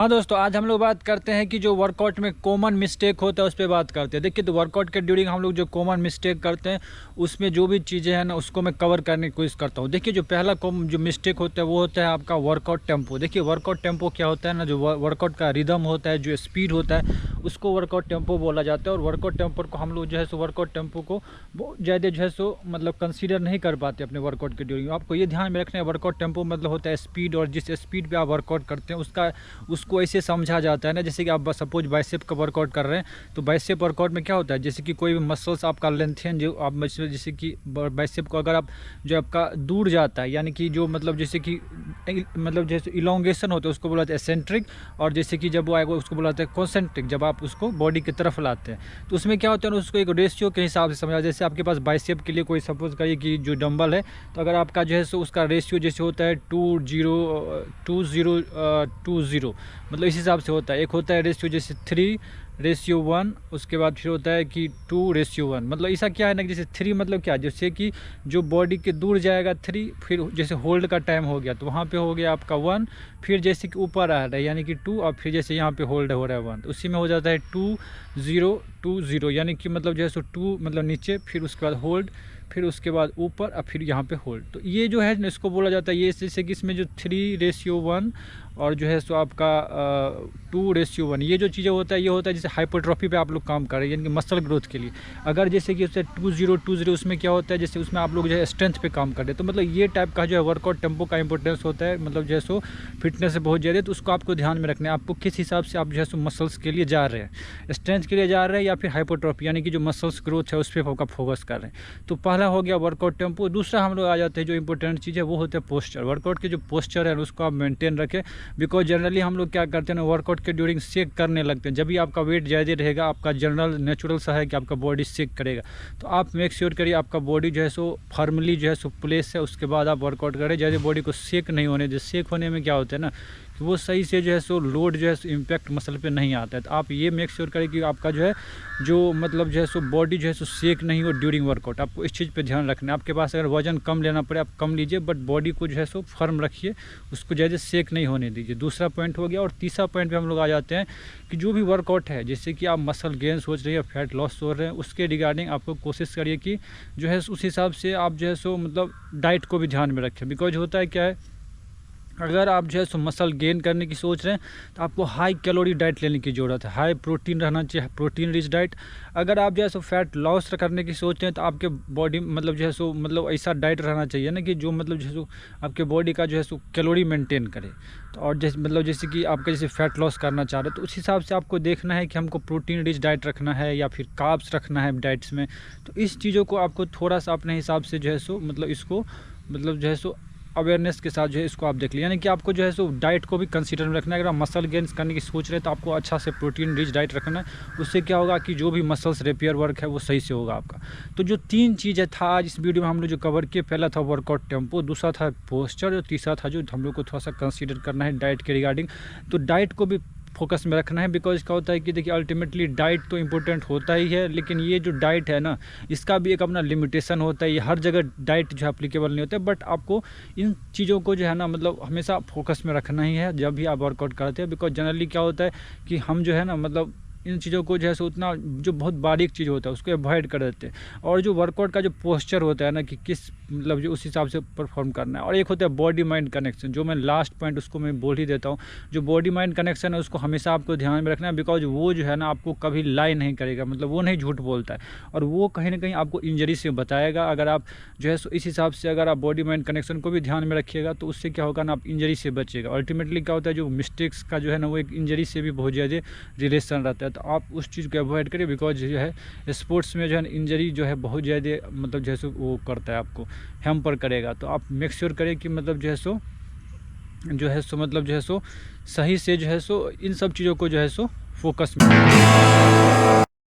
हाँ दोस्तों, आज हम लोग बात करते हैं कि जो वर्कआउट में कॉमन मिस्टेक होता है उस पर बात करते हैं। देखिए, तो वर्कआउट के ड्यूरिंग हम लोग जो कॉमन मिस्टेक करते हैं उसमें जो भी चीज़ें हैं ना उसको मैं कवर करने की कोशिश करता हूँ। देखिए, जो पहला जो मिस्टेक होता है वो होता है आपका वर्कआउट टेम्पो। देखिए, वर्कआउट टेम्पो क्या होता है ना, जो वर्कआउट का रिदम होता है, जो स्पीड होता है, उसको वर्कआउट टेम्पो बोला जाता है। और वर्कआउट टेम्पो को हम लोग जो है सो वर्कआउट टेम्पो को बहुत ज़्यादा जो है सो मतलब कंसीडर नहीं कर पाते अपने वर्कआउट के ड्यूरिंग। आपको ये ध्यान में रखना है, वर्कआउट टेम्पो मतलब होता है स्पीड, और जिस स्पीड पर आप वर्कआउट करते हैं उसको ऐसे समझा जाता है ना, जैसे कि आप सपोज बाइसेप का वर्कआउट कर रहे हैं, तो बाइसेप वर्कआउट में क्या होता है, जैसे कि कोई भी मसल्स आपका लेंथेन, जो आप जैसे कि बाइसेप को अगर आप जो आपका दूर जाता है, यानी कि जो मतलब जैसे कि मतलब जैसे इलोंगेशन होता है उसको बोला जाता है एसेंट्रिक, और जैसे कि जब वो आएगा उसको बोला जाता है कॉन्सेंट्रिक, जब आप उसको बॉडी की तरफ लाते हैं। तो उसमें क्या होता है ना, उसको एक रेशियो के हिसाब से समझा। जैसे आपके पास बाइसेप के लिए कोई सपोज करिए कि जो डंबल है, तो अगर आपका जो है सो उसका रेशियो जैसे होता है 2:0:20, मतलब इस हिसाब से होता है। एक होता है रेशियो जैसे 3:1, उसके बाद फिर होता है कि 2:1। मतलब ऐसा क्या है ना, जैसे 3 मतलब क्या, जैसे कि जो बॉडी के दूर जाएगा 3, फिर जैसे होल्ड का टाइम हो गया तो वहाँ पे हो गया आपका 1, फिर जैसे कि ऊपर आ रहा है यानी कि 2, और फिर जैसे यहाँ पे होल्ड हो रहा है 1, तो उसी में हो जाता है 2:0:20, यानी कि मतलब जो है सो 2 मतलब नीचे, फिर उसके बाद होल्ड, फिर उसके बाद ऊपर, और फिर यहाँ पे होल्ड। तो ये जो है इसको बोला जाता है, ये जैसे कि इसमें जो 3:1 और जो है सो आपका 2:1, ये जो चीज़ें होता है, ये होता है जैसे हाइपरट्रॉफी पे आप लोग काम कर रहे हैं, यानी कि मसल ग्रोथ के लिए। अगर जैसे कि उससे 2:0:20, उसमें क्या होता है, जैसे उसमें आप लोग जो है स्ट्रेंथ पे काम कर रहे हैं, तो मतलब ये टाइप का जो है वर्कआउट टेम्पो का इंपॉर्टेंस होता है, मतलब जो है सो फिटनेस से बहुत ज़्यादा। तो उसको आपको ध्यान में रखना है, आपको किस हिसाब से आप जो है सो मसल्स के लिए जा रहे हैं, स्ट्रेंथ के लिए जा रहे हैं या फिर हाइपरट्रॉफी, यानी कि जो मसल्स ग्रोथ है उस पर आपका फोकस कर रहे हैं। तो पहला हो गया वर्कआउट टेम्पो। दूसरा हम लोग आ जाते हैं, जो इंपॉर्टेंट चीज़ है वो होता है पोस्चर। वर्कआउट के जो पोस्चर है उसको आप मेंटेन रखें, बिकॉज जनरली हम लोग क्या करते हैं ना, वर्कआउट के ड्यूरिंग शेक करने लगते हैं। जब भी आपका वेट ज़्यादा रहेगा, आपका जनरल नेचुरल सा है कि आपका बॉडी शेक करेगा, तो आप मेक श्योर करिए आपका बॉडी जो है सो फर्मली जो है सो प्लेस है, उसके बाद आप वर्कआउट करें। ज़्यादा बॉडी को शेक नहीं होने दे। शेक होने में क्या होता है ना, कि वो सही से जो है सो लोड जो है सो इम्पैक्ट मसल पे नहीं आता है। तो आप ये मेक श्योर करें कि आपका जो है जो मतलब जो है सो बॉडी जो है सो शेक नहीं हो ड्यूरिंग वर्कआउट। आपको इस चीज़ पे ध्यान रखना है। आपके पास अगर वजन कम लेना पड़े आप कम लीजिए, बट बॉडी को जो है सो फर्म रखिए, उसको ज़्यादा शेक नहीं होने दीजिए। दूसरा पॉइंट हो गया। और तीसरा पॉइंट पे हम लोग आ जाते हैं कि जो भी वर्कआउट है, जैसे कि आप मसल गेन सोच रहे हैं, फैट लॉस सोच रहे हैं, उसके रिगार्डिंग आपको कोशिश करिए कि जो है उस हिसाब से आप जो है सो मतलब डाइट को भी ध्यान में रखें। बिकॉज होता है क्या है, अगर आप जो है सो मसल गेन करने की सोच रहे हैं तो आपको हाई कैलोरी डाइट लेने की ज़रूरत है, हाई प्रोटीन रहना चाहिए, प्रोटीन रिच डाइट। अगर आप जो है सो फैट लॉस करने की सोच रहे हैं तो आपके बॉडी मतलब जो है सो मतलब ऐसा डाइट रहना चाहिए ना कि जो मतलब जो है सो आपके बॉडी का जो है सो कैलोरी मेंटेन करे। तो और जैसे मतलब जैसे कि आपका जैसे फैट लॉस करना चाह रहे हैं तो उस हिसाब से आपको देखना है कि हमको प्रोटीन रिच डाइट रखना है या फिर कार्ब्स रखना है डाइट्स में। तो इस चीज़ों को आपको थोड़ा सा अपने हिसाब से जो है सो मतलब इसको मतलब जो है सो अवेयरनेस के साथ जो है इसको आप देख लीजिए। यानी कि आपको जो है सो डाइट को भी कंसीडर में रखना है। अगर आप मसल गेन करने की सोच रहे हैं तो आपको अच्छा से प्रोटीन रिच डाइट रखना है। उससे क्या होगा कि जो भी मसल्स रिपेयर वर्क है वो सही से होगा आपका। तो जो 3 चीज़ें था आज इस वीडियो में हम लोग जो कवर किए, पहला था वर्कआउट टेम्पो, दूसरा था पोस्चर, और तीसरा था जो हम लोग को थोड़ा सा कंसीडर करना है डाइट के रिगार्डिंग। तो डाइट को भी फोकस में रखना है, बिकॉज क्या होता है कि देखिए अल्टीमेटली डाइट तो इम्पोर्टेंट होता ही है, लेकिन ये जो डाइट है ना इसका भी एक अपना लिमिटेशन होता है। ये हर जगह डाइट जो है अप्लीकेबल नहीं होता है, बट आपको इन चीज़ों को जो है ना मतलब हमेशा फोकस में रखना ही है जब भी आप वर्कआउट करते हैं। बिकॉज जनरली क्या होता है कि हम जो है ना मतलब इन चीज़ों को जो है सो उतना जो बहुत बारीक चीज़ होता है उसको अवॉइड कर देते हैं। और जो वर्कआउट का जो पोस्चर होता है ना कि किस मतलब जो उस हिसाब से परफॉर्म करना है। और एक होता है बॉडी माइंड कनेक्शन, जो मैं लास्ट पॉइंट उसको मैं बोल ही देता हूँ। जो बॉडी माइंड कनेक्शन है उसको हमेशा आपको ध्यान में रखना है, बिकॉज वो जो है ना आपको कभी लाई नहीं करेगा, मतलब वो नहीं झूठ बोलता है, और वो कहीं ना कहीं आपको इंजरी से बताएगा। अगर आप जो है सो इस हिसाब से अगर आप बॉडी माइंड कनेक्शन को भी ध्यान में रखिएगा तो उससे क्या होगा ना, आप इंजरी से बचेगा। अल्टीमेटली क्या होता है, जो मिस्टेक्स का जो है ना वो एक इंजरी से भी बहुत ज़्यादा रिलेशन रहता है। तो आप उस चीज़ को अवॉइड करिए, बिकॉज जो है स्पोर्ट्स में जो है इंजरी जो है बहुत ज़्यादा मतलब जैसे वो करता है, आपको हैम्पर करेगा। तो आप मेक श्योर करें कि मतलब जो है सो मतलब जो है सो सही से जो है सो इन सब चीज़ों को जो है सो फोकस में